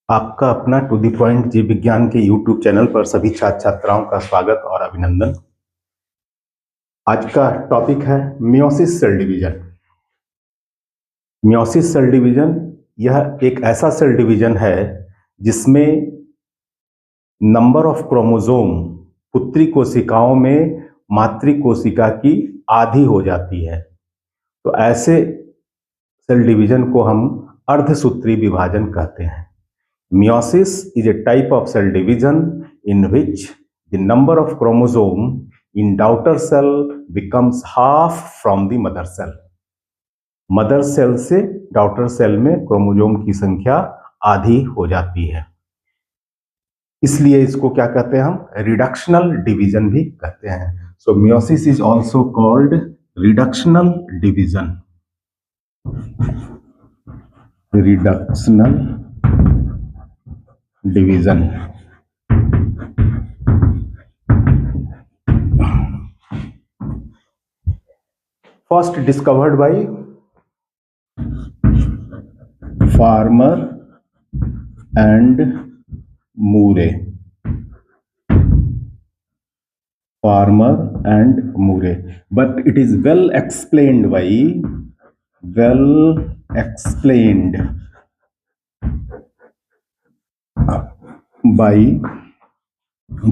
आपका अपना to the point जीव विज्ञान के यूट्यूब चैनल पर सभी छात्र छात्राओं का स्वागत और अभिनंदन। आज का टॉपिक है meiosis cell division. Meiosis cell division यह एक ऐसा सेल डिवीजन है जिसमें नंबर ऑफ क्रोमोसोम पुत्री कोशिकाओं में मातृ कोशिका की आधी हो जाती है। तो ऐसे सेल डिवीजन को हम अर्धसूत्री विभाजन कहते हैं। Meiosis is a type of cell division in which the number of chromosome in daughter cell becomes half from the mother cell. Mother cell से डॉटर सेल में क्रोमोसोम की संख्या आधी हो जाती है, इसलिए इसको क्या कहते हैं हम रिडक्शनल डिवीजन भी कहते हैं। So meiosis is also called reductional division. Reductional division. First discovered by Farmer and Murray. Farmer and Murray, but it is well explained by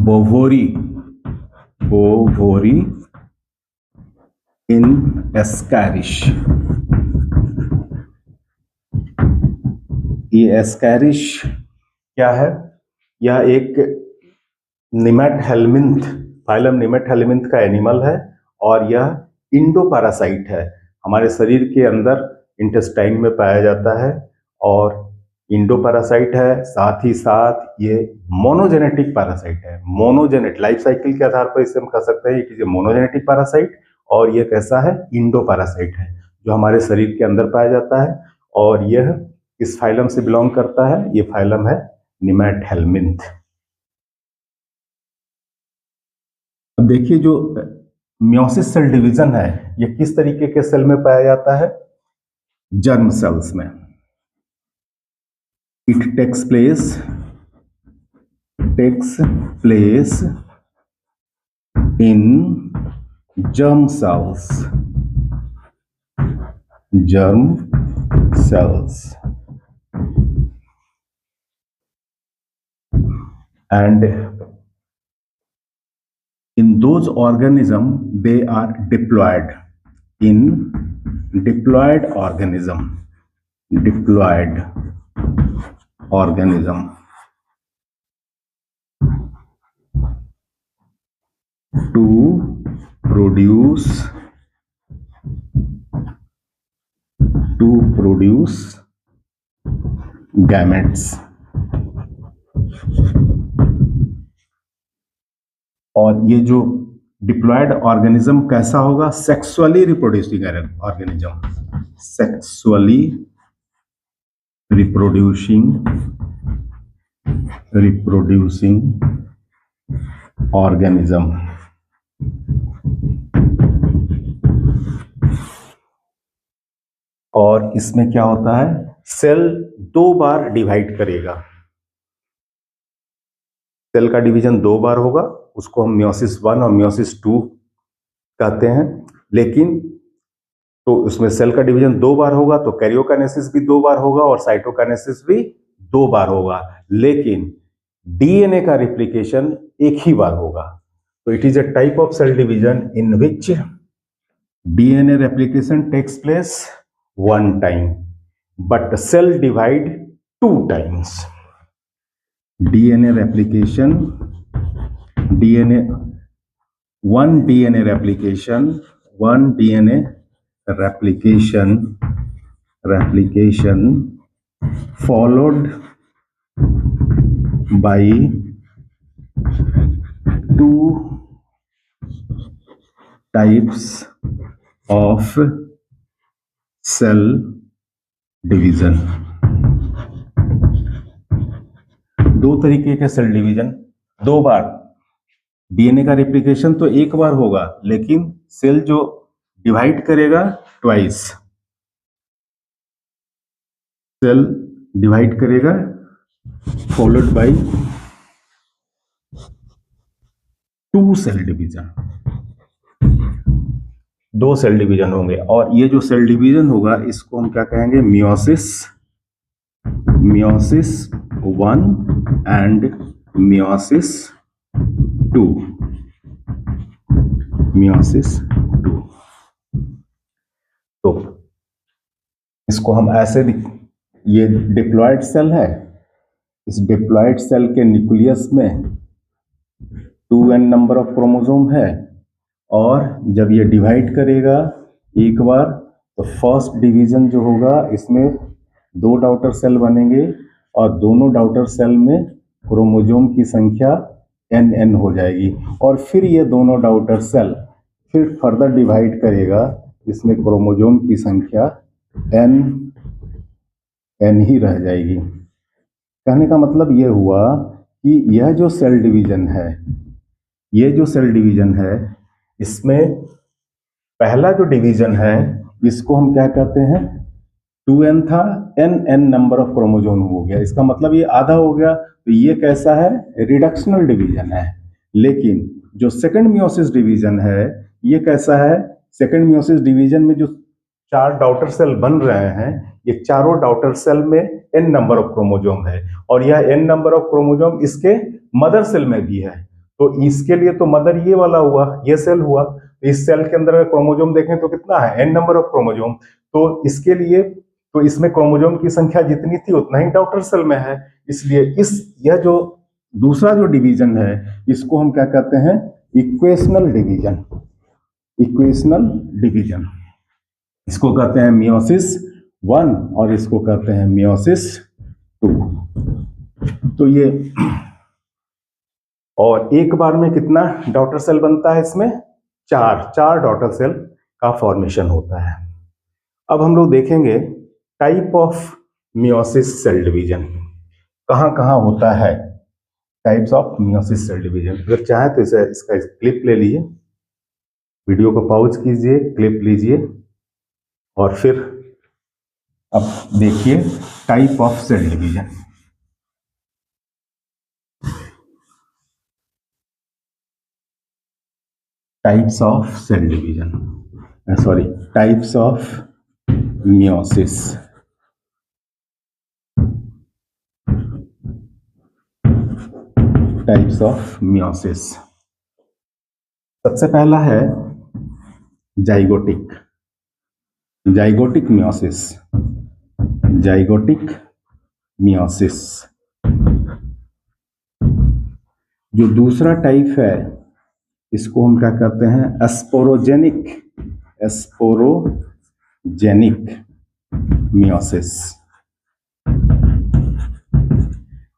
Boveri in Ascarish. ये एस्कैरिश क्या है? यह एक निमेट हेलमिंथ, फाइलम निमेट हेलमिंथ का animal है और यह इंडोपैरासाइट है। हमारे शरीर के अंदर इंटेस्टाइन में पाया जाता है और इंडोपैरासाइट है। साथ ही साथ ये मोनोजेनेटिक पैरासाइट है। मोनोजेनेट लाइफ साइकिल के आधार पर इसे हम कह सकते हैं कि ये मोनोजेनेटिक पैरासाइट और ये कैसा है? इंडोपैरासाइट है जो हमारे शरीर के अंदर पाया जाता है और यह इस फाइलम से बिलोंग करता है। ये फाइलम है निमेट हेलमिंथ। अब देखिए जो मियोसिस सेल डिवीजन है ये किस तरीके के सेल में पाया जाता है? जर्म सेल्स में। It takes place in germ cells. And in those organisms they are diploid. In diploid organism to produce gametes. और ये जो डिप्लॉयड ऑर्गेनिज्म कैसा होगा? Sexually reproducing organism. Sexually reproducing organism. और इसमें क्या होता है? सेल दो बार डिवाइड करेगा। सेल का डिवीजन दो बार होगा, उसको हम मियोसिस 1 और मियोसिस 2 कहते हैं। लेकिन तो उसमें सेल का डिवीजन दो बार होगा तो कैरियोकाइनेसिस भी दो बार होगा और साइटोकाइनेसिस भी दो बार होगा, लेकिन डीएनए का रिप्लिकेशन एक ही बार होगा। तो it is a type of cell division in which DNA replication takes place one time but the cell divide 2 times. One DNA replication followed by 2 types of cell division. दो तरीके के cell division, दो बार। DNA का replication तो एक बार होगा, लेकिन cell जो डिवाइड करेगा ट्वाइस। सेल डिवाइड करेगा followed by 2 cell division, 2 cell division होंगे। और ये जो सेल डिवीजन होगा इसको हम क्या कहेंगे, meiosis, meiosis 1 and meiosis 2, meiosis 2। तो इसको हम ऐसे ये डिप्लॉयड सेल है, इस डिप्लॉयड सेल के न्यूक्लियस में 2n नंबर ऑफ क्रोमोसोम है, और जब ये डिवाइड करेगा एक बार तो फर्स्ट डिवीजन जो होगा इसमें 2 डॉटर सेल बनेंगे, और दोनों डॉटर सेल में क्रोमोसोम की संख्या n हो जाएगी। और फिर ये दोनों डॉटर सेल फिर फर्दर डिवाइड करेगा, इसमें क्रोमोसोम की संख्या n ही रह जाएगी। कहने का मतलब ये हुआ कि यह जो सेल डिवीजन है, ये जो सेल डिवीजन है, इसमें पहला जो डिवीजन है इसको हम क्या कहते हैं, 2n था, n नंबर ऑफ क्रोमोसोम हो गया, इसका मतलब ये आधा हो गया। तो ये कैसा है, रिडक्शनल डिवीजन है। लेकिन जो सेकंड मियोसिस डिवीजन है ये कैसा है, सेकंड मियोसिस डिवीजन में जो 4 डॉटर सेल बन रहे हैं, ये चारों डॉटर सेल में n नंबर ऑफ क्रोमोसोम है, और यह n नंबर ऑफ क्रोमोसोम इसके मदर सेल में भी है। तो इसके लिए तो मदर ये वाला हुआ, ये सेल हुआ। तो इस सेल के अंदर क्रोमोसोम देखें तो कितना है, n नंबर ऑफ क्रोमोसोम। तो इसके लिए तो इसमें क्रोमोसोम की संख्या जितनी थी उतना ही डॉटर सेल में है। इसलिए यह जो दूसरा जो डिवीजन है इसको हम क्या कहते हैं, इक्वेशनल डिवीजन, इक्वेशनल डिवीजन। इसको कहते हैं मियोसिस 1 और इसको कहते हैं मियोसिस 2। तो ये, और एक बार में कितना डॉटर सेल बनता है, इसमें 4 डॉटर सेल का फॉर्मेशन होता है। अब हम लोग देखेंगे type of meiosis cell division कहाँ कहाँ होता है, types of meiosis cell division. अगर चाहे तो इसका क्लिप ले लीजिए, वीडियो को पॉज कीजिए, क्लिप लीजिए और फिर अब देखिए type of cell division. Types of cell division, sorry, types of meiosis. Types of meiosis, सबसे पहला है zygotic, zygotic meiosis, zygotic meiosis. जो दूसरा टाइप है इसको हम क्या कहते हैं, एस्पोरोजेनिक, एस्पोरोजेनिक मियोसिस।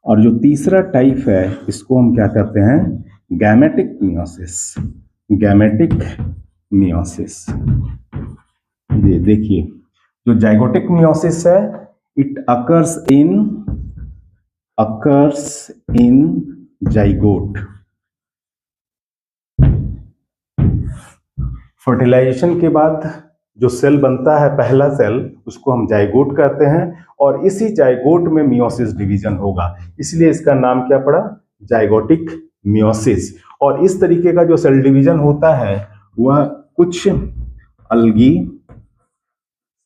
और जो तीसरा टाइप है इसको हम क्या कहते हैं, गैमेटिक मियोसिस, गैमेटिक मियोसिस। ये देखिए जो जाइगोटिक मियोसिस है, it occurs in zygote. Fertilization के बाद जो सेल बनता है पहला सेल, उसको हम जाइगोट कहते हैं, और इसी जाइगोट में मियोसिस डिवीजन होगा, इसलिए इसका नाम क्या पड़ा, जाइगोटिक मियोसिस। और इस तरीके का जो सेल डिवीजन होता है वह कुछ अलगी,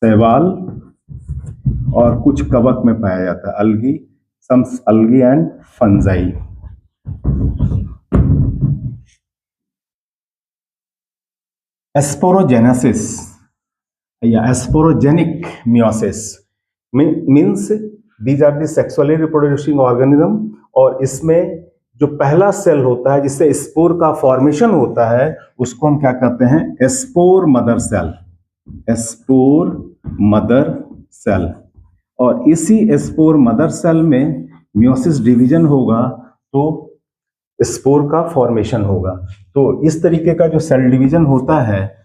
शैवाल और कुछ कवक में पाया जाता है, अलगी, सम अलगी एंड फंजाई। एस्पोरोजेनेसिस या sporogenic meiosis means these are the sexually reproducing organism, और इसमें जो पहला सेल होता है जिससे स्पोर का फॉर्मेशन होता है उसको हम क्या कहते हैं, spore mother cell, spore mother cell. और इसी स्पोर मदर सेल में मियोसिस डिवीजन होगा तो स्पोर का फॉर्मेशन होगा। तो इस तरीके का जो सेल डिवीजन होता है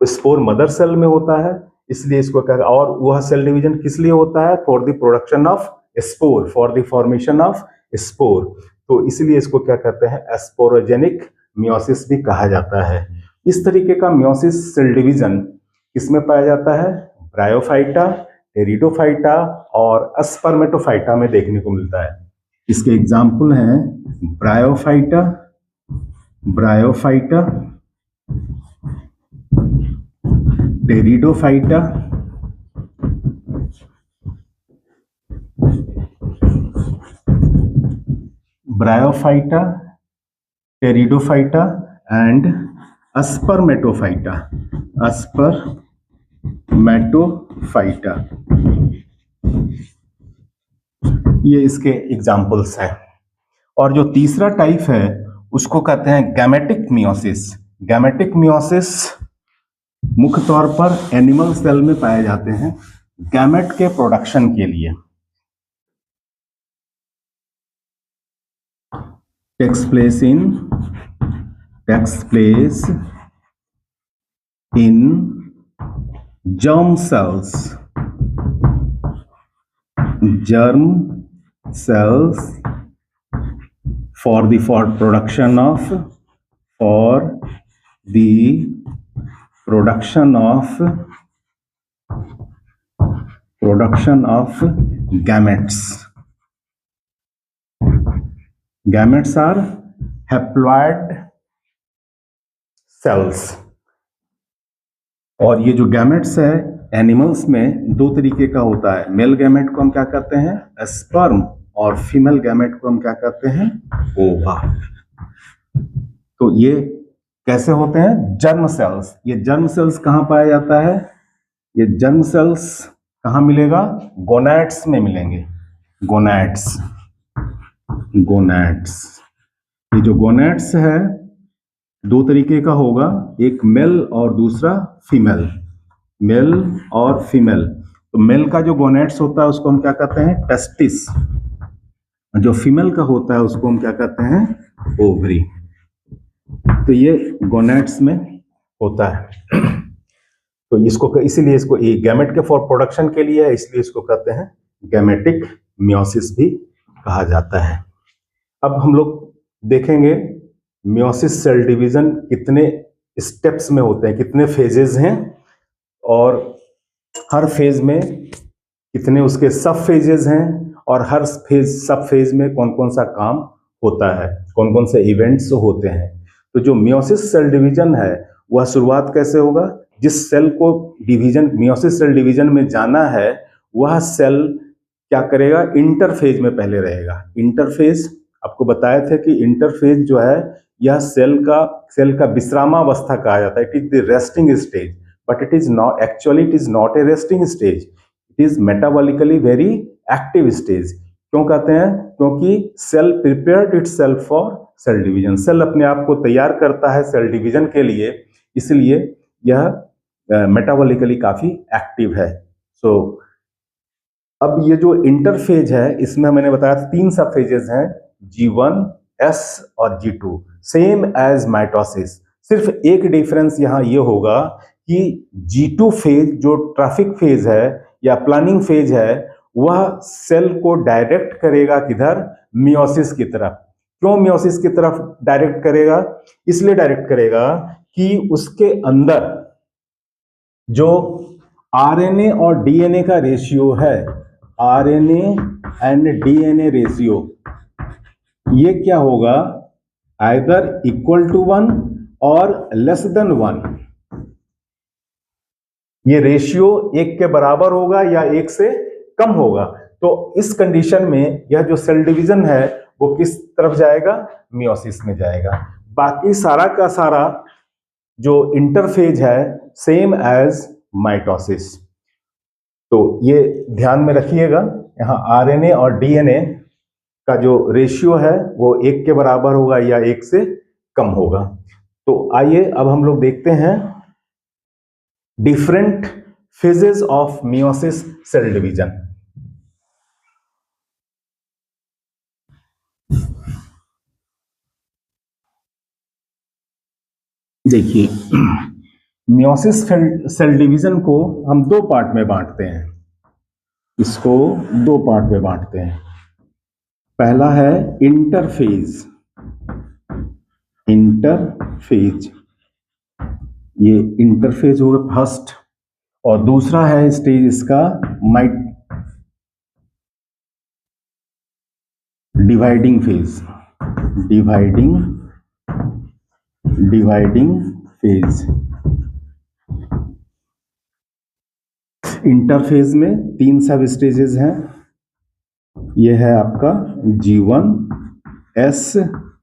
स्पोर मदर सेल में होता है, इसलिए इसको क्या, और वह सेल डिवीजन किस लिए होता है, for the production of spore, for the formation of spore. तो इसलिए इसको क्या कहते हैं, एस्पोरोजेनिक मियोसिस भी कहा जाता है। इस तरीके का मियोसिस सेल डिवीजन किसमें पाया जाता है, ब्रायोफाइटा टेरिडोफाइटा और स्पर्मेटोफाइटा में देखने को मिलता है। इसके एग्जाम्पल हैं bryophyta, bryophyta, pteridophyta, bryophyta, pteridophyta and Spermatophyta, Spermatophyta. ये इसके एग्जाम्पल्स हैं। और जो तीसरा टाइप है उसको कहते हैं गैमेटिक मियोसिस। गैमेटिक मियोसिस मुख्य तौर पर एनिमल सेल में पाए जाते हैं गैमेट के प्रोडक्शन के लिए। takes place in germ cells for the production of gametes. Gametes are haploid cells। और ये जो गैमेट्स है एनिमल्स में दो तरीके का होता है। मेल गैमेट को हम क्या कहते हैं स्पर्म, और फीमेल गैमेट को हम क्या कहते हैं ओवा। तो ये कैसे होते हैं जर्म सेल्स। ये जर्म सेल्स कहाँ पाया जाता है? ये जर्म सेल्स कहाँ मिलेगा? गोनैड्स में मिलेंगे। गोनैड्स। ये जो गोनैड्स है दो तरीके का होगा, एक मेल और दूसरा फीमेल। मेल और फीमेल। तो मेल का जो गोनैड्स होता है उसको हम क्या कहते हैं टेस्टिस, जो फीमेल का होता है उसको हम क्या कहते हैं ओवरी। तो ये गोनैड्स में होता है। तो इसको इसीलिए इसको गैमेट के फॉर प्रोडक्शन के लिए है, इसलिए इसको कहते हैं गैमेटिक मियोसिस भी कहा जाता है। अब हम लोग देखेंगे मियोसिस सेल डिवीजन कितने स्टेप्स में होते हैं, कितने फेजेस हैं, और हर फेज में कितने उसके सब फेजेस हैं, और हर सब फेज में कौन कौन सा काम होता है, कौन कौन से इवेंट्स होते हैं। तो जो मियोसिस सेल डिवीजन है वह शुरुआत कैसे होगा? जिस सेल को डिवीजन मियोसिस सेल डिवीजन में जाना है वह सेल क्या करेगा? इंटरफेज में पहले रहेगा। इंटरफेज आपको बताए थे कि इंटरफेज जो है यह सेल का विश्रामावस्था कहा जाता है। It is the resting stage, but it is not actually, it is not a resting stage, it is metabolically very active stage. क्यों कहते हैं? क्योंकि cell prepared itself for cell division. Cell अपने आप को तैयार करता है सेल डिवीजन के लिए, इसलिए यह मेटाबॉलिकली काफी एक्टिव है। सो अब ये जो इंटरफेज है इसमें मैंने बताया 3 सब फेजेस हैं, G1, S और G2, सेम एज माइटोसिस। सिर्फ एक डिफरेंस यहाँ ये होगा कि G2 फेज जो ट्रैफिक फेज है या प्लानिंग फेज है वह सेल को डायरेक्ट करेगा किधर? मियोसिस की तरफ। क्यों मियोसिस की तरफ डायरेक्ट करेगा? इसलिए डायरेक्ट करेगा कि उसके अंदर जो आरएनए और डीएनए का रेशियो है, आरएनए एंड डीएनए रेशियो, ये क्या होगा? आइदर इक्वल टू 1 और लेस देन 1। ये रेशियो 1 के बराबर होगा या 1 से कम होगा। तो इस कंडीशन में यह जो सेल डिवीजन है वो किस तरफ जाएगा? मियोसिस में जाएगा। बाकी सारा का सारा जो इंटरफेज है सेम एज माइटोसिस। तो ये ध्यान में रखिएगा, यहाँ आरएनए और डीएनए का जो रेशियो है वो 1 के बराबर होगा या 1 से कम होगा। तो आइए अब हम लोग देखते हैं different phases of meiosis cell division. देखिए, मियोसिस सेल डिवीजन को हम 2 पार्ट में बांटते हैं। इसको 2 पार्ट में बांटते हैं। पहला है इंटरफेज। इंटरफेज, ये इंटरफेज होगा फर्स्ट, और दूसरा है स्टेज इसका dividing phase, dividing phase. Interphase में 3 सब स्टेजेस हैं। यह है आपका G1, S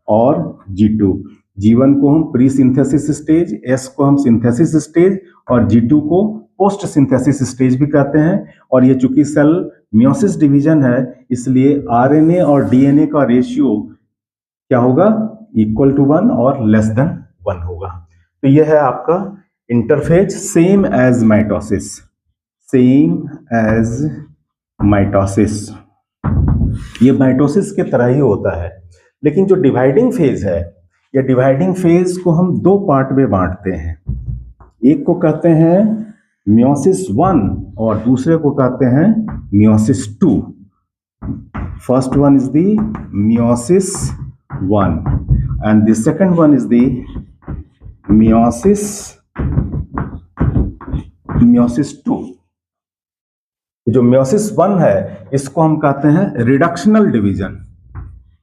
और G2। G1 को हम प्री सिंथेसिस स्टेज, S को हम सिंथेसिस स्टेज और G2 को पोस्ट सिंथेसिस स्टेज भी कहते हैं। और ये चूंकि सेल मियोसिस डिवीजन है, इसलिए आरएनए और डीएनए का रेशियो क्या होगा, इक्वल टू 1 और लेस देन 1 होगा। तो यह है आपका interphase, same as mitosis, same as mitosis. ये माइटोसिस के तरह ही होता है। लेकिन जो डिवाइडिंग फेज है, या डिवाइडिंग फेज को हम 2 पार्ट में बांटते हैं। एक को कहते हैं मियोसिस 1 और दूसरे को कहते हैं meiosis 2। First one is the meiosis 1 and the second one is the meiosis 2। जो मियोसिस 1 है इसको हम कहते हैं रिडक्शनल डिवीजन,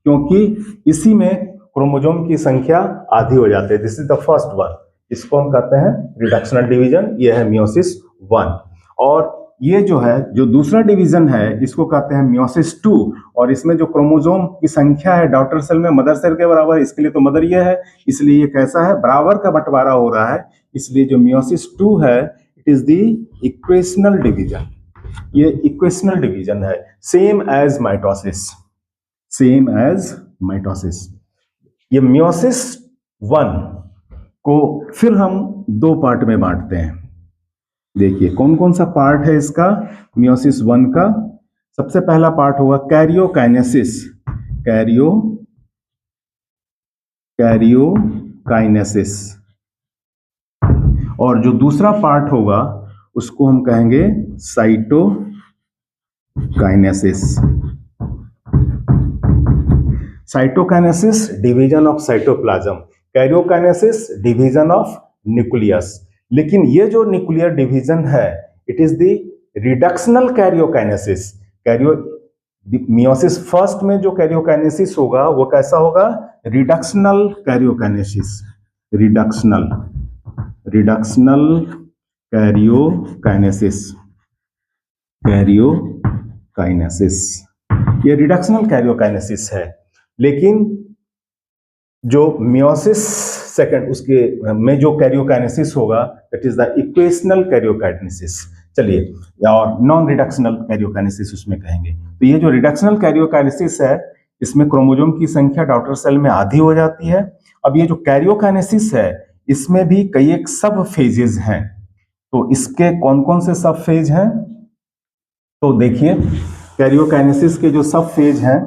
क्योंकि इसी में क्रोमोसोम की संख्या आधी हो जाती है। This is the first one, इसको हम कहते हैं रिडक्शनल डिवीजन। ये है मियोसिस 1। और ये जो है, जो दूसरा डिवीजन है, इसको कहते हैं मियोसिस 2। और इसमें जो क्रोमोसोम की संख्या है डॉटर सेल में मदर सेल के बराबर, इसके लिए तो मदर ये है, इसलिए ये कैसा है, बराबर का बंटवारा हो रहा है। इसलिए जो मियोसिस 2 है, it is the equational division. ये इक्वेशनल डिवीजन है, same as mitosis, same as mitosis. ये मियोसिस 1 को फिर हम 2 पार्ट में बांटते हैं। देखिए कौन कौन सा पार्ट है इसका मियोसिस 1 का। सबसे पहला पार्ट होगा कैरियोकाइनेसिस, कैरियोकाइनेसिस। और जो दूसरा पार्ट होगा उसको हम कहेंगे cytokinesis. Cytokinesis division of cytoplasm, karyokinesis division of nucleus. लेकिन ये जो न्यूक्लियर डिवीजन है, it is the reductional karyokinesis. Meiosis first में जो कैरियोकाइनेसिस होगा वो कैसा होगा, रिडक्शनल कैरियोकाइनेसिस, रिडक्शनल कैरियोकाइनेसिस। ये रिडक्शनल कैरियोकाइनेसिस है। लेकिन जो मियोसिस सेकंड उसके में जो कैरियोकाइनेसिस होगा, that is the equational karyokinesis. चलिए, और नॉन रिडक्शनल कैरियोकाइनेसिस उसमें कहेंगे। तो ये जो रिडक्शनल कैरियोकाइनेसिस है, इसमें क्रोमोसोम की संख्या डॉटर सेल में आधी हो जाती है। अब ये जो कैरियोकाइनेसिस है, इसमें भी कई एक सब फेजेस हैं। तो इसके कौन कौन से सब फेज हैं, तो देखिए कैरियोकाइनेसिस के जो सब फेज हैं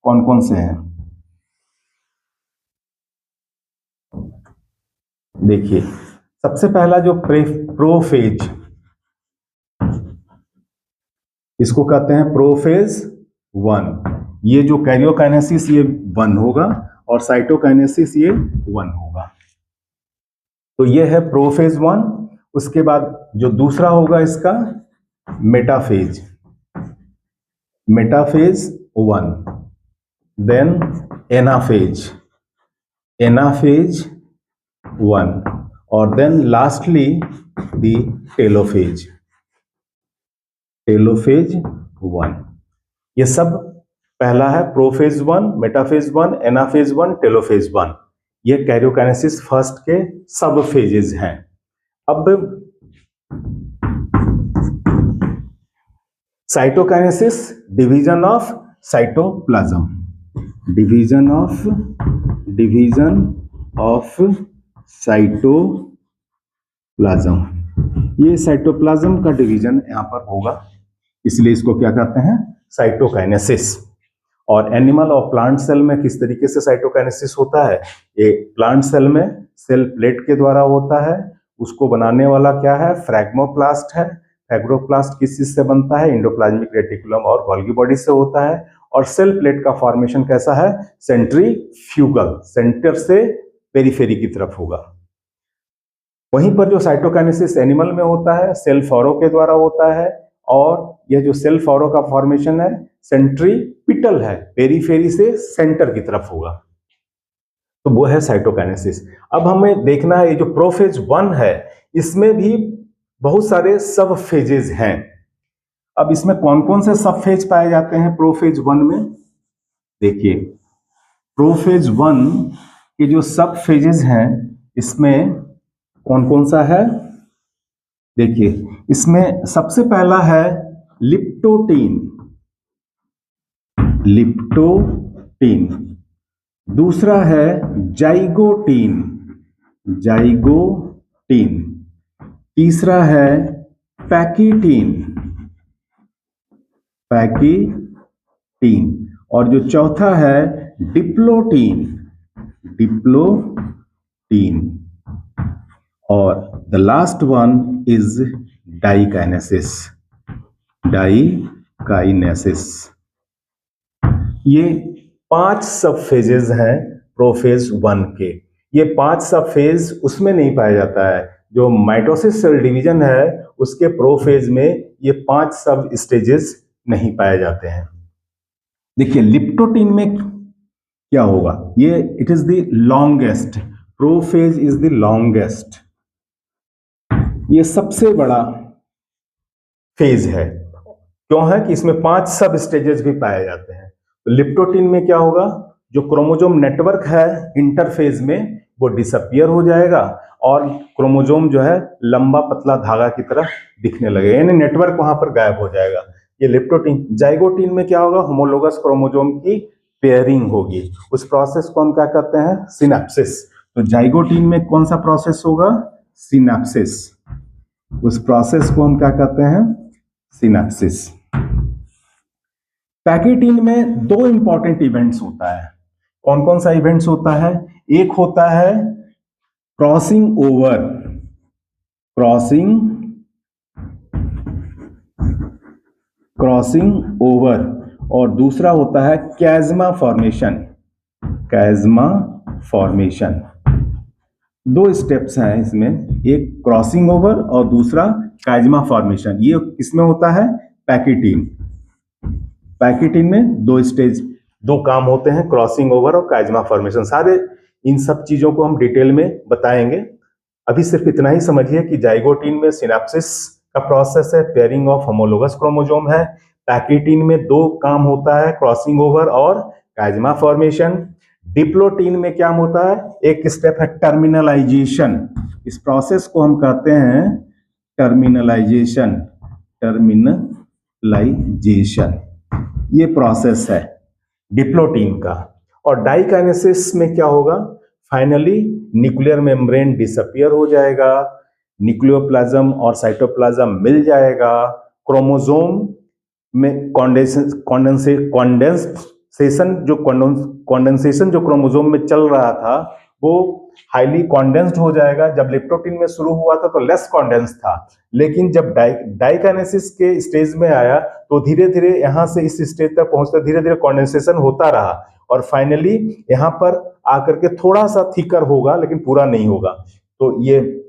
कौन कौन से हैं। देखिए सबसे पहला जो प्रोफेज, इसको कहते हैं प्रोफेज 1। ये जो कैरियोकाइनेसिस ये 1 होगा और साइटोकाइनेसिस ये 1 होगा। तो ये है प्रोफेज 1। उसके बाद जो दूसरा होगा इसका metaphase, metaphase 1, then anaphase, anaphase 1, और then lastly the telophase, telophase 1। ये सब पहला है प्रोफेज 1, मेटाफेज 1, एनाफेज 1, टेलोफेज 1। ये कैरियोकाइनेसिस फर्स्ट के सब फेजेस हैं। अब cytokinesis division of cytoplasm, division of cytoplasm. ये साइटोप्लाज्म का डिवीजन यहां पर होगा, इसलिए इसको क्या कहते हैं, साइटोकाइनेसिस। और एनिमल और प्लांट सेल में किस तरीके से साइटोकाइनेसिस होता है, ये प्लांट सेल में सेल प्लेट के द्वारा होता है। उसको बनाने वाला क्या है, फ्रैग्मोप्लास्ट है। फ्रैग्मोप्लास्ट किस चीज से बनता है, एंडोप्लाज्मिक रेटिकुलम और गोल्गी बॉडी से होता है। और सेल प्लेट का फॉर्मेशन कैसा है, सेंट्रीफ्यूगल, सेंटर से पेरिफेरी की तरफ होगा। वहीं पर जो साइटोकाइनेसिस एनिमल में होता है सेल फॉरो के द्वारा होता है, और यह जो सेल फॉरो का फॉर्मेशन है सेंट्रीपिटल है, पेरीफेरी से सेंटर की तरफ होगा, तो वो है साइटोकाइनेसिस। अब हमें देखना है ये जो प्रोफेज 1 है इसमें भी बहुत सारे सब फेजेज हैं। अब इसमें कौन कौन से सब फेज पाए जाते हैं प्रोफेज 1 में? देखिए, प्रोफेज 1 के जो सब फेजेज हैं इसमें कौन कौन सा है? देखिए, इसमें सबसे पहला है लिप्टोटीन, लिप्टोटीन। दूसरा है जाइगोटीन, जाइगोटीन। तीसरा है पैकीटीन, पैकीटीन। और जो चौथा है डिप्लोटीन, डिप्लोटीन। और the last one is diakinesis, diakinesis. ये 5 सब फेजेस हैं प्रोफेज 1 के। ये 5 सब फेज उसमें नहीं पाया जाता है, जो माइटोसिस सेल डिवीजन है उसके प्रोफेज में ये 5 सब स्टेजेस नहीं पाए जाते हैं। देखिए, लिप्टोटीन में क्या होगा? ये it is the longest, prophase is the longest, ये सबसे बड़ा फेज है। क्यों है कि इसमें 5 सब स्टेजेस भी पाए जाते हैं। तो लिप्टोटीन में क्या होगा? जो क्रोमोजोम नेटवर्क है इंटरफेज में वो डिसअपियर हो जाएगा और क्रोमोजोम जो है लंबा पतला धागा की तरह दिखने लगेगा, यानी नेटवर्क वहां पर गायब हो जाएगा। ये लिप्टोटीन। जाइगोटीन में क्या होगा? होमोलोगस क्रोमोजोम की पेयरिंग होगी। उस प्रोसेस को हम क्या कहते हैं? सिनेप्सिस। तो जाइगोटीन में कौन सा प्रोसेस होगा? सिनेप्सिस। उस प्रोसेस को हम क्या कहते हैं? सिनेप्सिस। पैकीटीन में 2 इंपॉर्टेंट इवेंट्स होता है। कौन कौन सा इवेंट्स होता है? एक होता है क्रॉसिंग ओवर, क्रॉसिंग ओवर, और दूसरा होता है कैज़मा फॉर्मेशन, कैज़मा फॉर्मेशन। 2 स्टेप्स हैं इसमें, एक क्रॉसिंग ओवर और दूसरा कैज़मा फॉर्मेशन। ये किसमें होता है? पैकीटीन। पैकीटीन में 2 स्टेज, 2 काम होते हैं, क्रॉसिंग ओवर और कैज़मा फॉर्मेशन। सारे इन सब चीजों को हम डिटेल में बताएंगे। अभी सिर्फ इतना ही समझिए कि जाइगोटीन में सिनेप्सिस का प्रोसेस है, पेयरिंग ऑफ होमोलोगस क्रोमोजोम है। पैकीटीन में 2 काम होता है, क्रॉसिंग ओवर और कैज़मा फॉर्मेशन। डिप्लोटीन में क्या होता है? एक स्टेप है टर्मिनलाइजेशन। इस प्रोसेस को हम कहते हैं टर्मिनलाइजेशन, टर्मिनलाइजेशन। ये प्रोसेस है डिप्लोटीन का। और डाइकाइनेसिस में क्या होगा? फाइनली न्यूक्लियर मेम्ब्रेन डिसअपियर हो जाएगा, न्यूक्लियोप्लाज्म और साइटोप्लाज्म मिल जाएगा, क्रोमोसोम में कॉन्डेंसेशन जो क्रोमोसोम में चल रहा था वो हाईली कॉन्डेंस्ड हो जाएगा। जब लिप्टोटीन में शुरू हुआ था तो लेस कॉन्डेंस था, लेकिन जब डाइकाइनेसिस के स्टेज में आया तो धीरे धीरे यहां से इस स्टेज तक पहुंचते धीरे धीरे कॉन्डेंसेशन होता रहा और फाइनली यहां पर आकर के थोड़ा सा थिकर होगा लेकिन पूरा नहीं होगा। तो ये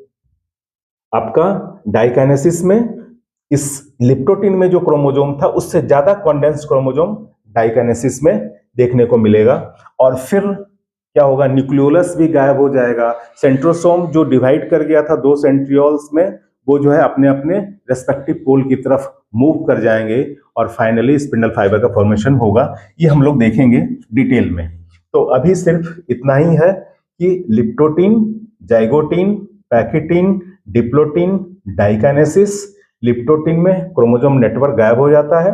आपका डाइकाइनेसिस में इस लिप्टोटीन में जो क्रोमोसोम था उससे ज्यादा कॉन्डेंस्ड क्रोमोसोम डाइकाइनेसिस में देखने को मिलेगा। और फिर क्या होगा? न्यूक्लियोलस भी गायब हो जाएगा। सेंट्रोसोम जो डिवाइड कर गया था 2 सेंट्रियोल्स में, वो जो है अपने अपने रेस्पेक्टिव पोल की तरफ मूव कर जाएंगे और फाइनली स्पिंडल फाइबर का फॉर्मेशन होगा। ये हम लोग देखेंगे डिटेल में। तो अभी सिर्फ इतना ही है कि leptotene, zygotene, pachytene, diplotene, diakinesis. Leptotene में क्रोमोसोम नेटवर्क गायब हो जाता है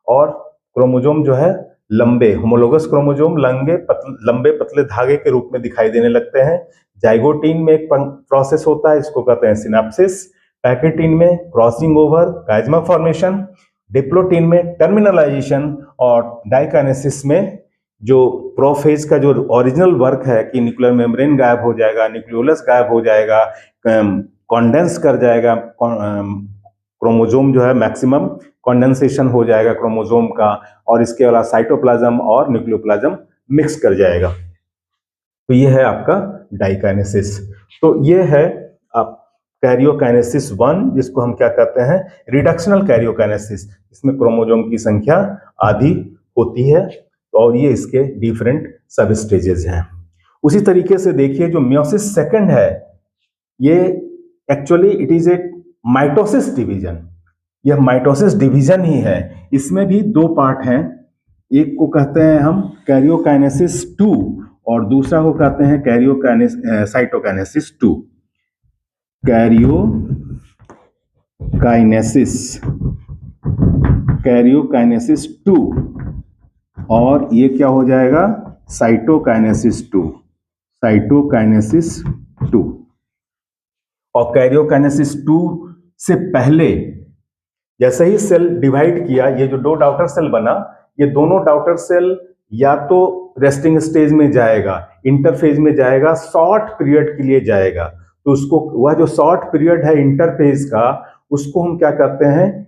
और क्रोमोसोम जो है लंबे होमोलोगस क्रोमोसोम लंबे पतले धागे के रूप में दिखाई देने लगते हैं। जाइगोटीन में एक प्रोसेस होता है, इसको कहते हैं सिनेप्सिस। पैकीटीन में क्रॉसिंग ओवर, कैज़मा फॉर्मेशन। डिप्लोटीन में टर्मिनलाइजेशन और डाइकाइनेसिस में जो प्रोफेज का जो ओरिजिनल वर्क है कि न्यूक्लियर मेम्ब्रेन गायब हो जाएगा, न्यूक्लियोलस गायब हो जाएगा, कॉन्डेंस कर जाएगा क्रोमोसोम, जो है मैक्सिमम कॉन्डेंसेशन हो जाएगा क्रोमोसोम का, और इसके अलावा साइटोप्लाज्म और न्यूक्लियोप्लाज्म मिक्स कर जाएगा। तो ये है आपका डाइकाइनेसिस। तो ये है आप कैरियोकाइनेसिस 1, जिसको हम क्या कहते हैं, रिडक्शनल कैरियोकाइनेसिस। इसमें क्रोमोसोम की संख्या आधी होती है और ये इसके डिफरेंट सब स्टेजेस हैं। उसी तरीके से देखिए जो मियोसिस सेकंड है, ये actually it is a mitosis division. यह माइटोसिस डिवीजन ही है। इसमें भी दो पार्ट हैं, एक को कहते हैं हम कैरियोकाइनेसिस 2 और दूसरा को कहते हैं साइटोकाइनेसिस 2। कैरियोकाइनेसिस 2 और ये क्या हो जाएगा, साइटोकाइनेसिस 2। और कैरियोकाइनेसिस 2 से पहले जैसे ही सेल डिवाइड किया, ये जो दो डॉटर सेल बना, ये दोनों डॉटर सेल या तो रेस्टिंग स्टेज में जाएगा, इंटरफेज में जाएगा, शॉर्ट पीरियड के लिए जाएगा। तो उसको, वह जो शॉर्ट पीरियड है इंटरफेज का, उसको हम क्या कहते हैं,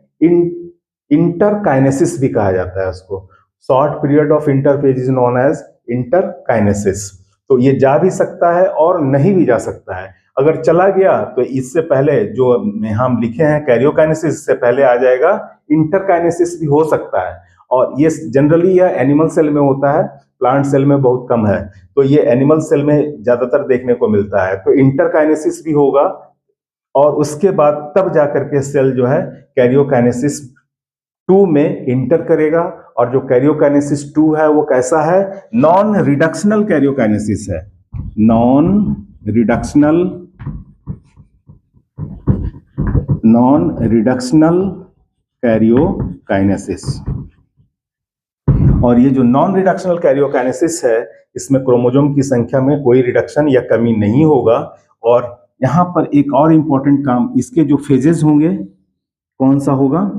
इंटरकाइनेसिस भी कहा जाता है उसको। Short period of interphase is known as interkinesis. तो ये जा भी सकता है और नहीं भी जा सकता है। अगर चला गया तो इससे पहले जो हम लिखे हैं कैरियोकाइनेसिस, से पहले आ जाएगा इंटरकाइनेसिस भी हो सकता है। और ये जनरली यह एनिमल सेल में होता है, प्लांट सेल में बहुत कम है। तो ये एनिमल सेल में ज्यादातर देखने को मिलता है। तो इंटरकाइनेसिस भी होगा और उसके बाद तब जाकर के सेल जो है कैरियोकाइनेसिस 2 में इंटर करेगा। और जो कैरियोकाइनेसिस 2 है वो कैसा है, नॉन रिडक्शनल कैरियोकाइनेसिस है। Non reductional karyokinesis. और ये जो नॉन रिडक्शनल कैरियोकाइनेसिस है, इसमें क्रोमोसोम की संख्या में कोई रिडक्शन या कमी नहीं होगा। और यहां पर एक और इंपॉर्टेंट काम, इसके जो फेजेस होंगे कौन सा होगा,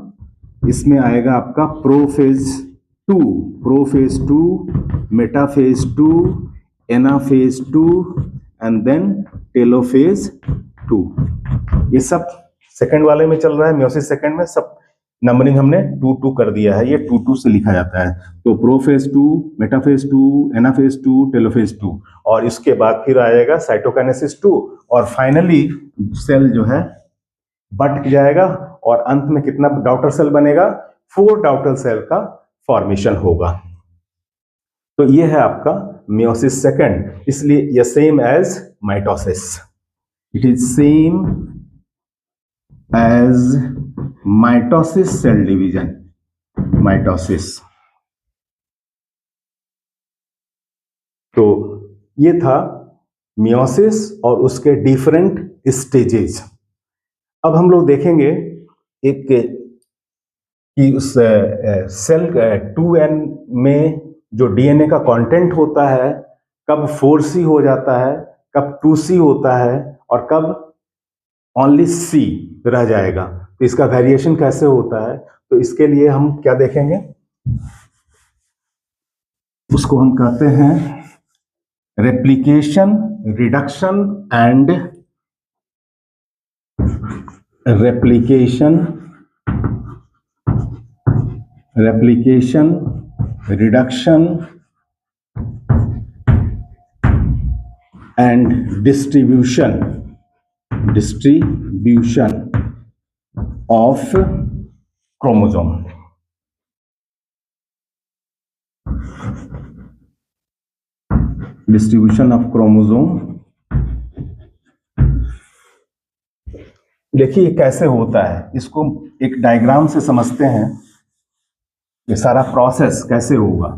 इसमें आएगा आपका prophase 2, metaphase 2, anaphase 2 and then telophase 2। ये सब सेकंड वाले में चल रहा है, मियोसिस सेकंड में सब नंबरिंग हमने 2-2 कर दिया है। ये 2-2 से लिखा जाता है। तो प्रोफेज 2, मेटाफेज 2, एनाफेज 2, टेलोफेज 2 और इसके बाद फिर आएगा साइटोकाइनेसिस 2 और फाइनली सेल जो है बट जाएगा और अंत में कितना डॉटर सेल बनेगा, 4 डॉटर सेल का फॉर्मेशन होगा। तो ये है आपका मियोसिस सेकंड। इसलिए ये same as mitosis, it is same as mitosis cell division, mitosis. तो ये था मियोसिस और उसके डिफरेंट स्टेजेस। अब हम लोग देखेंगे एक कि उस सेल 2n में जो डीएनए का कंटेंट होता है, कब 4C हो जाता है, कब 2C होता है और कब ओनली C रह जाएगा। तो इसका वेरिएशन कैसे होता है, तो इसके लिए हम क्या देखेंगे, उसको हम कहते हैं replication, reduction and reduction and distribution of chromosome. Distribution of chromosome, देखिए कैसे होता है, इसको एक डायग्राम से समझते हैं, ये सारा प्रोसेस कैसे होगा।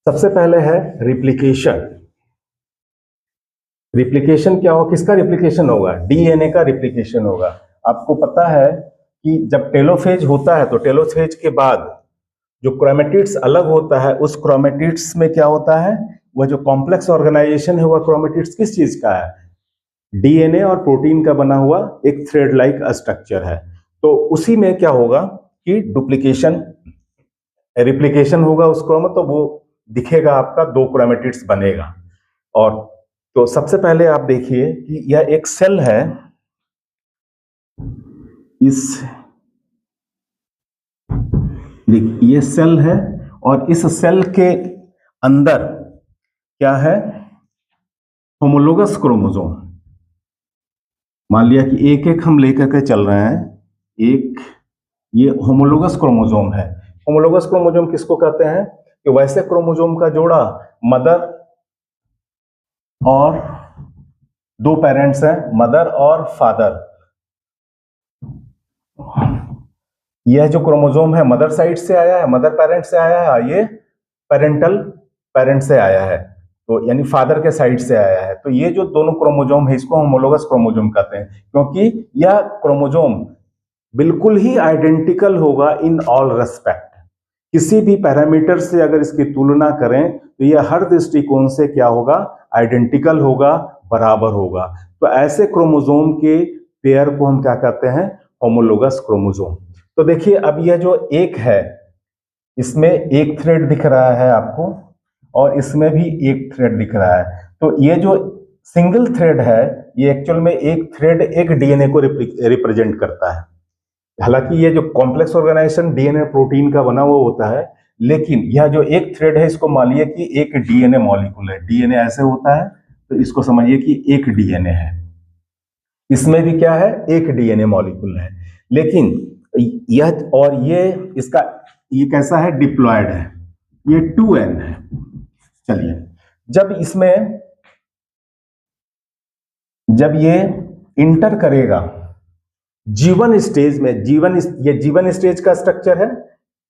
सबसे पहले है रिप्लिकेशन। रिप्लिकेशन क्या होगा, किसका रिप्लिकेशन होगा, डीएनए का रिप्लिकेशन होगा। आपको पता है कि जब टेलोफेज होता है तो टेलोफेज के बाद जो क्रोमेटिड्स अलग होता है, उस क्रोमेटिड्स में क्या होता है, वह जो कॉम्प्लेक्स ऑर्गेनाइजेशन है वह क्रोमेटिड्स किस चीज का है, डीएनए और प्रोटीन का बना हुआ एक थ्रेड लाइक स्ट्रक्चर है। तो उसी में क्या होगा कि डुप्लीकेशन, रिप्लिकेशन होगा उस क्रोम, तो वो दिखेगा आपका 2 क्रोमेटिड्स बनेगा। और तो सबसे पहले आप देखिए कि यह एक सेल है, ये सेल है और इस सेल के अंदर क्या है, होमोलोगस क्रोमोसोम। मान लिया कि एक एक हम लेकर के चल रहे हैं, एक ये होमोलोगस क्रोमोसोम है। होमोलोगस क्रोमोसोम किसको कहते हैं कि वैसे क्रोमोसोम का जोड़ा मदर और दो पेरेंट्स हैं, मदर और फादर। यह जो क्रोमोसोम है मदर साइड से आया है, मदर पेरेंट से आया है, ये पेरेंटल पेरेंट से आया है, तो यानी फादर के साइड से आया है। तो ये जो दोनों क्रोमोसोम है इसको होमोलोगस क्रोमोसोम कहते हैं, क्योंकि यह क्रोमोसोम बिल्कुल ही आइडेंटिकल होगा इन ऑल रेस्पेक्ट। किसी भी पैरामीटर से अगर इसकी तुलना करें तो यह हर दृष्टिकोण से क्या होगा, आइडेंटिकल होगा, बराबर होगा। तो ऐसे क्रोमोसोम के पेयर को हम क्या कहते हैं, होमोलोगस क्रोमोसोम। तो देखिए अब यह जो एक है इसमें एक थ्रेड दिख रहा है आपको और इसमें भी एक थ्रेड दिख रहा है। तो ये जो सिंगल थ्रेड है ये एक्चुअल में एक थ्रेड एक डीएनए को रिप्रेजेंट करता है। हालांकि ये जो कॉम्प्लेक्स ऑर्गेनाइजेशन डीएनए प्रोटीन का बना हुआ होता है, लेकिन यह जो एक थ्रेड है इसको मानिए कि एक डीएनए मॉलिक्यूल है। डीएनए ऐसे होता है तो इसको समझिए कि एक डीएनए है। इसमें भी क्या है, एक डीएनए मॉलिक्यूल है। लेकिन यह और ये इसका ये कैसा है, डिप्लॉयड है, ये 2n है। चलिए जब ये इंटर करेगा जीवन स्टेज में, ये जीवन स्टेज का स्ट्रक्चर है,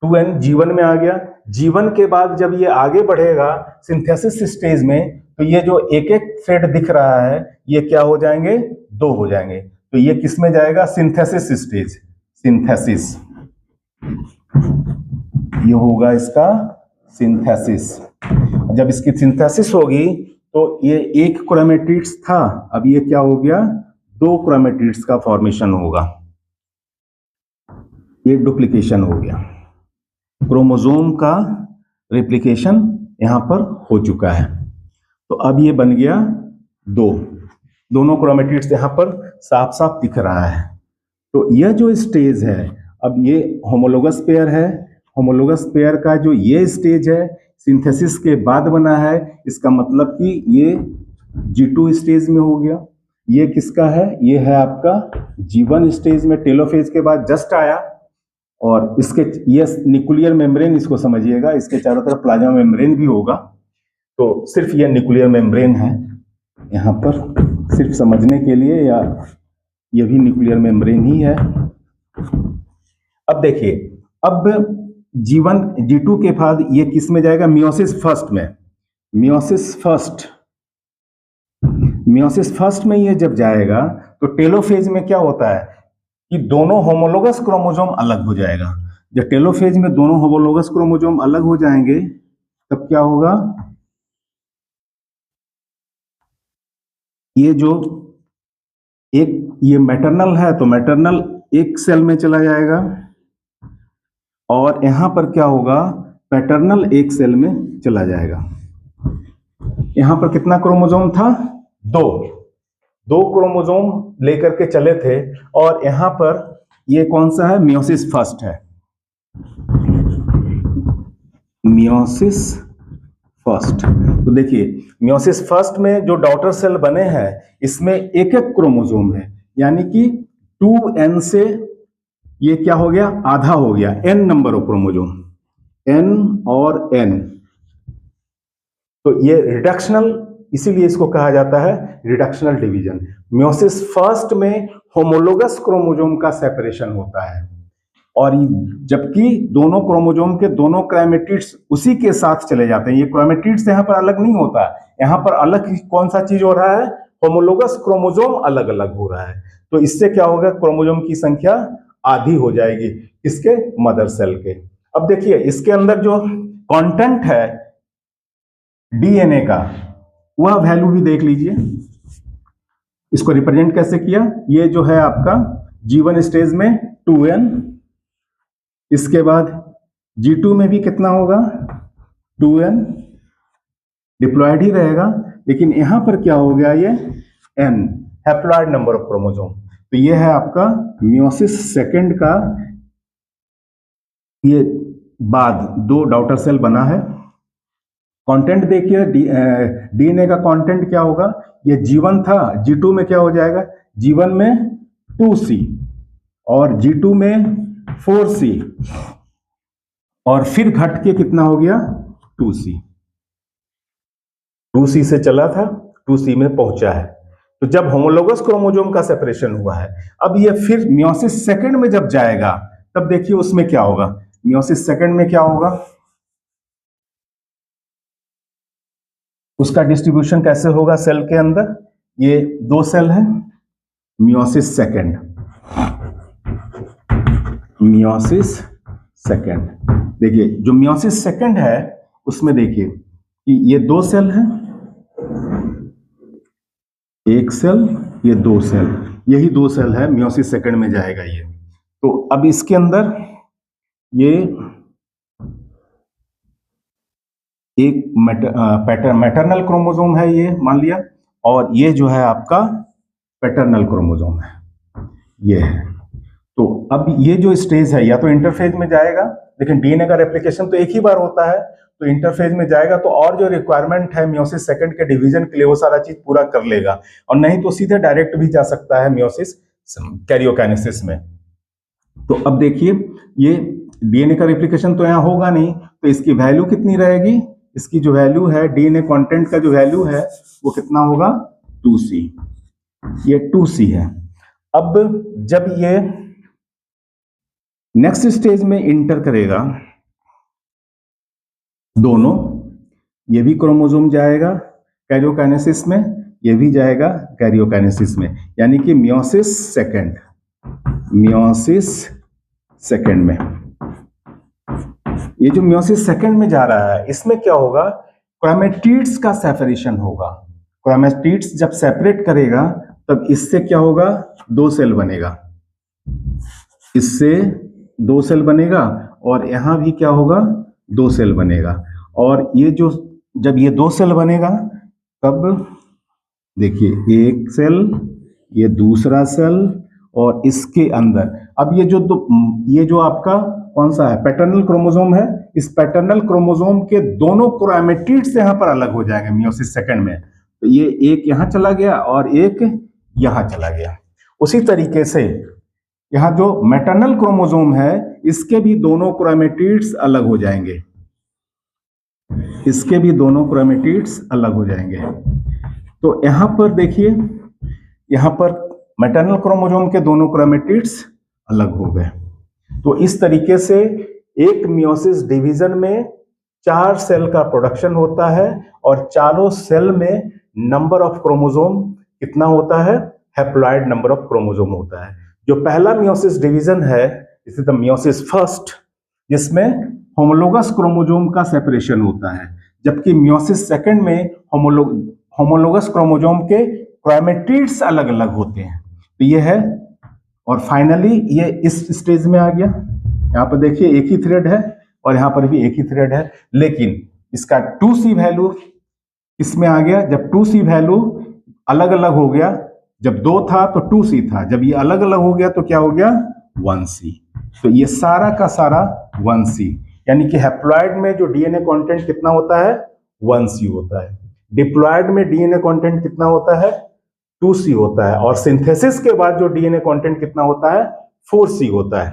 2n जीवन में आ गया। जीवन के बाद जब ये आगे बढ़ेगा सिंथेसिस स्टेज में, तो ये जो एक एक थ्रेड दिख रहा है ये क्या हो जाएंगे, दो हो जाएंगे। तो ये किस में जाएगा, सिंथेसिस स्टेज, सिंथेसिस, ये होगा इसका सिंथेसिस। जब इसकी सिंथेसिस होगी तो ये एक क्रोमेटिड्स था, अब ये क्या हो गया, दो क्रोमेटिड्स का फॉर्मेशन होगा, ये डुप्लीकेशन हो गया। क्रोमोसोम का रेप्लिकेशन यहां पर हो चुका है। तो अब ये बन गया दोनों क्रोमेटिड्स यहां पर साफ साफ दिख रहा है। तो यह जो स्टेज है, अब ये होमोलोगस पेयर है, होमोलोगस पेयर का जो ये स्टेज है सिंथेसिस के बाद बना है, इसका मतलब कि ये G2 स्टेज में हो गया। ये किसका है, ये है आपका G1 स्टेज में, टेलोफेज के बाद जस्ट आया। और इसके ये न्यूक्लियर मेम्ब्रेन इसको समझिएगा, इसके चारों तरफ प्लाज्मा मेम्ब्रेन भी होगा। तो सिर्फ ये न्यूक्लियर मेम्ब्रेन है यहाँ पर, सिर्फ समझने के लिए, या ये भी न्यूक्लियर मेम्ब्रेन ही है। अब देखिए, अब G1 G2 के बाद ये किस में जाएगा, मियोसिस फर्स्ट में। मियोसिस फर्स्ट में ये जब जाएगा तो टेलोफेज में क्या होता है कि दोनों होमोलोगस क्रोमोसोम अलग हो जाएगा। जब टेलोफेज में दोनों होमोलोगस क्रोमोसोम अलग हो जाएंगे तब क्या होगा, ये जो एक ये मैटरनल है तो मैटरनल एक सेल में चला जाएगा, और यहां पर क्या होगा, पैटर्नल एक सेल में चला जाएगा। यहां पर कितना क्रोमोसोम था, दो क्रोमोसोम लेकर के चले थे, और यहां पर ये कौन सा है, मियोसिस फर्स्ट है, मियोसिस फर्स्ट। तो देखिए मियोसिस फर्स्ट में जो डॉटर सेल बने हैं इसमें एक एक क्रोमोसोम है, यानी कि 2n से ये क्या हो गया, आधा हो गया, n number of chromosome, n और n। तो ये रिडक्शनल, इसीलिए इसको कहा जाता है रिडक्शनल डिवीजन। मियोसिस फर्स्ट में होमोलोगस क्रोमोसोम का सेपरेशन होता है, और जबकि दोनों क्रोमोसोम के दोनों क्रोमेटिड्स उसी के साथ चले जाते हैं। ये क्रोमेटिड्स यहाँ पर अलग नहीं होता, यहाँ पर अलग कौन सा चीज हो रहा है, होमोलोगस क्रोमोसोम अलग अलग हो रहा है। तो इससे क्या होगा, क्रोमोसोम की संख्या आधी हो जाएगी, इसके मदर सेल के। अब देखिए इसके अंदर जो कंटेंट है डीएनए का, वह वैल्यू भी देख लीजिए। इसको रिप्रेजेंट कैसे किया, ये जो है आपका G1 स्टेज में 2n, इसके बाद G2 में भी कितना होगा, 2n, डिप्लॉयड ही रहेगा, लेकिन यहां पर क्या हो गया, ये n, haploid number of chromosome. तो ये है आपका मियोसिस सेकंड का, ये बाद दो डॉटर सेल बना है, कंटेंट देखिए, डीएनए का कंटेंट क्या होगा, ये G1 था, G2 में क्या हो जाएगा, G1 में 2C और G2 में 4C और फिर घट के कितना हो गया 2C। 2C से चला था 2C में पहुंचा है। तो जब होमोलोगस क्रोमोसोम का सेपरेशन हुआ है, अब ये फिर मियोसिस सेकंड में जब जाएगा तब देखिए उसमें क्या होगा, मियोसिस सेकंड में क्या होगा, उसका डिस्ट्रीब्यूशन कैसे होगा सेल के अंदर, ये 2 सेल है, मियोसिस सेकंड, मियोसिस सेकंड, देखिए जो मियोसिस सेकंड है उसमें देखिए कि ये 2 सेल है, एक सेल, ये 2 सेल, यही 2 सेल है, मियोसिस सेकंड में जाएगा ये। तो अब इसके अंदर ये एक मैटरनल क्रोमोसोम है, ये मान लिया, और ये जो है आपका पैटर्नल क्रोमोसोम है, ये है। तो अब ये जो स्टेज है या तो इंटरफेज में जाएगा, लेकिन डीएनए का रेप्लिकेशन तो एक ही बार होता है, तो इंटरफेज में जाएगा तो और जो रिक्वायरमेंट है मियोसिस सेकंड के डिवीजन के लिए वो सारा चीज पूरा कर लेगा, और नहीं तो सीधे डायरेक्ट भी जा सकता है मियोसिस कैरियोकाइनेसिस में। तो अब देखिए ये डीएनए का रेप्लिकेशन तो यहाँ होगा नहीं, तो इसकी वैल्यू कितनी रहेगी, इसकी जो वैल्यू है डीएनए कंटेंट का जो वैल्यू है वो कितना होगा 2C, ये 2C है। अब जब ये नेक्स्ट स्टेज में इंटर करेगा दोनों, ये भी क्रोमोसोम जाएगा कैरियोकाइनेसिस में, ये भी जाएगा कैरियोकाइनेसिस में, यानी कि मियोसिस सेकंड में। ये जो मियोसिस सेकंड में जा रहा है इसमें क्या होगा, क्रोमैटिड्स का सेपरेशन होगा। क्रोमैटिड्स जब सेपरेट करेगा तब इससे क्या होगा, 2 सेल बनेगा, इससे 2 सेल बनेगा, और यहां भी क्या होगा 2 सेल बनेगा, और ये जो जब ये 2 सेल बनेगा तब देखिए एक सेल, ये दूसरा सेल, और इसके अंदर अब ये जो आपका कौन सा है पैटर्नल क्रोमोसोम है, इस पैटर्नल क्रोमोसोम के दोनों क्रोमैटिड्स यहाँ पर अलग हो जाएंगे मियोसिस सेकंड में। तो ये एक यहाँ चला गया और एक यहाँ चला गया। उसी तरीके से यहाँ जो मैटरनल क्रोमोसोम है इसके भी दोनों क्रोमैटिड्स अलग हो जाएंगे, इसके भी दोनों क्रोमैटिड्स अलग हो जाएंगे। तो यहाँ पर देखिए, यहाँ पर मैटरनल क्रोमोसोम के दोनों क्रोमैटिड्स अलग हो गए। तो इस तरीके से एक मियोसिस डिवीजन में 4 सेल का प्रोडक्शन होता है, और चारों सेल में नंबर ऑफ क्रोमोसोम कितना होता है, हैप्लॉइड नंबर ऑफ क्रोमोसोम होता है। जो पहला मियोसिस डिवीजन है इस द मियोसिस फर्स्ट, जिसमें होमोलोगस क्रोमोसोम का सेपरेशन होता है, जबकि मियोसिस सेकंड में होमोलोगस क्रोमोसोम के क्रोमैटिड्स अलग अलग होते हैं। तो ये है, और फाइनली ये इस स्टेज में आ गया। यहाँ पर देखिए एक ही थ्रेड है और यहाँ पर भी एक ही थ्रेड है, लेकिन इसका 2C वैल्यू इसमें आ गया। जब 2C वैल्यू अलग अलग हो गया, जब 2 था तो 2C था, जब ये अलग अलग हो गया तो क्या हो गया 1C। तो ये सारा का सारा 1C, यानी कि हैप्लॉइड में जो डीएनए कंटेंट कितना होता है 1C होता है, डिप्लॉइड में डीएनए कंटेंट कितना होता है 2C होता है, और सिंथेसिस के बाद जो डीएनए कंटेंट कितना होता है 4C होता है।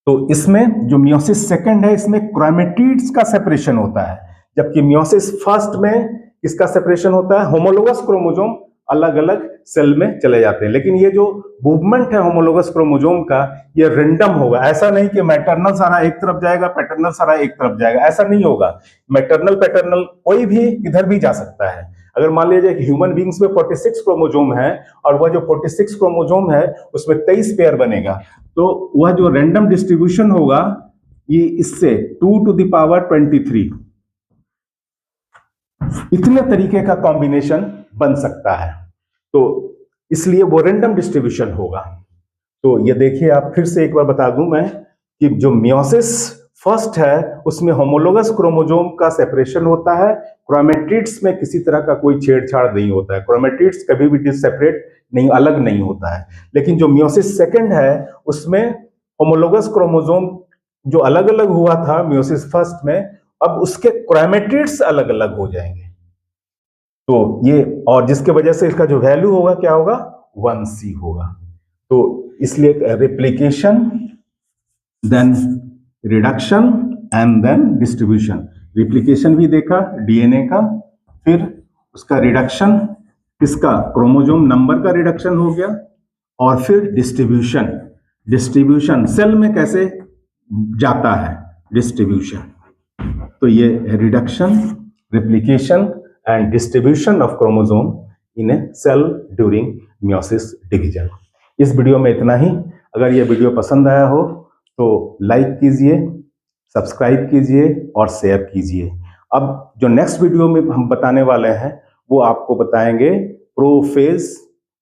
तो इसमें जो मियोसिस सेकंड है इसमें क्रोमैटिड्स का सेपरेशन होता है, जबकि मियोसिस फर्स्ट में इसका सेपरेशन होता है, होमोलोगस क्रोमोसोम अलग अलग सेल में चले जाते हैं। लेकिन ये जो मूवमेंट है होमोलोगस क्रोमोसोम का ये रैंडम होगा, ऐसा नहीं कि मैटरनल सारा एक तरफ जाएगा पैटर्नल सारा एक तरफ जाएगा, ऐसा नहीं होगा। मैटरनल पैटर्नल कोई भी किधर भी जा सकता है। अगर मान लीजिए कि ह्यूमन बींग्स में 46 क्रोमोसोम है और वह जो 46 क्रोमोसोम है उसमें 23 पेयर बनेगा, तो वह जो रैंडम डिस्ट्रीब्यूशन होगा ये इससे 2 to the power 23 इतने तरीके का कॉम्बिनेशन बन सकता है, तो इसलिए वो रैंडम डिस्ट्रीब्यूशन होगा। तो ये देखिए, आप फिर से एक बार बता दूं मैं कि जो मियोसिस फर्स्ट है उसमें होमोलोगस क्रोमोसोम का सेपरेशन होता है, क्रोमैटिड्स में किसी तरह का कोई छेड़छाड़ नहीं होता है, क्रोमैटिड्स कभी भी सेपरेट नहीं, अलग नहीं होता है। लेकिन जो मियोसिस सेकंड है उसमें होमोलोगस क्रोमोसोम जो अलग अलग हुआ था मियोसिस फर्स्ट में, अब उसके क्रोमैटिड्स अलग अलग हो जाएंगे, तो ये, और जिसके वजह से इसका जो वैल्यू होगा क्या होगा, 1C होगा। तो इसलिए replication, then reduction and then distribution. Replication भी देखा डीएनए का, फिर उसका रिडक्शन, इसका क्रोमोसोम नंबर का रिडक्शन हो गया, और फिर डिस्ट्रीब्यूशन। डिस्ट्रीब्यूशन सेल में कैसे जाता है, डिस्ट्रीब्यूशन। तो ये reduction, replication and distribution of chromosome in a cell during meiosis division. इस वीडियो में इतना ही। अगर ये वीडियो पसंद आया हो तो लाइक कीजिए, सब्सक्राइब कीजिए और शेयर कीजिए। अब जो नेक्स्ट वीडियो में हम बताने वाले हैं वो आपको बताएंगे प्रोफेज,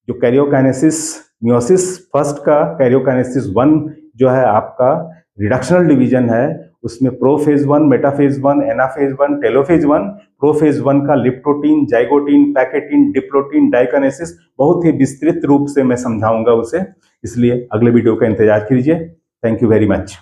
जो कैरियोकाइनेसिस मियोसिस फर्स्ट का कैरियोकाइनेसिस 1 जो है आपका रिडक्शनल डिवीजन है, उसमें prophase 1, metaphase 1, anaphase 1, telophase 1। Prophase 1 का leptotene, zygotene, pachytene, diplotene, diakinesis बहुत ही विस्तृत रूप से मैं समझाऊंगा उसे, इसलिए अगले वीडियो का इंतजार कीजिए। Thank you very much.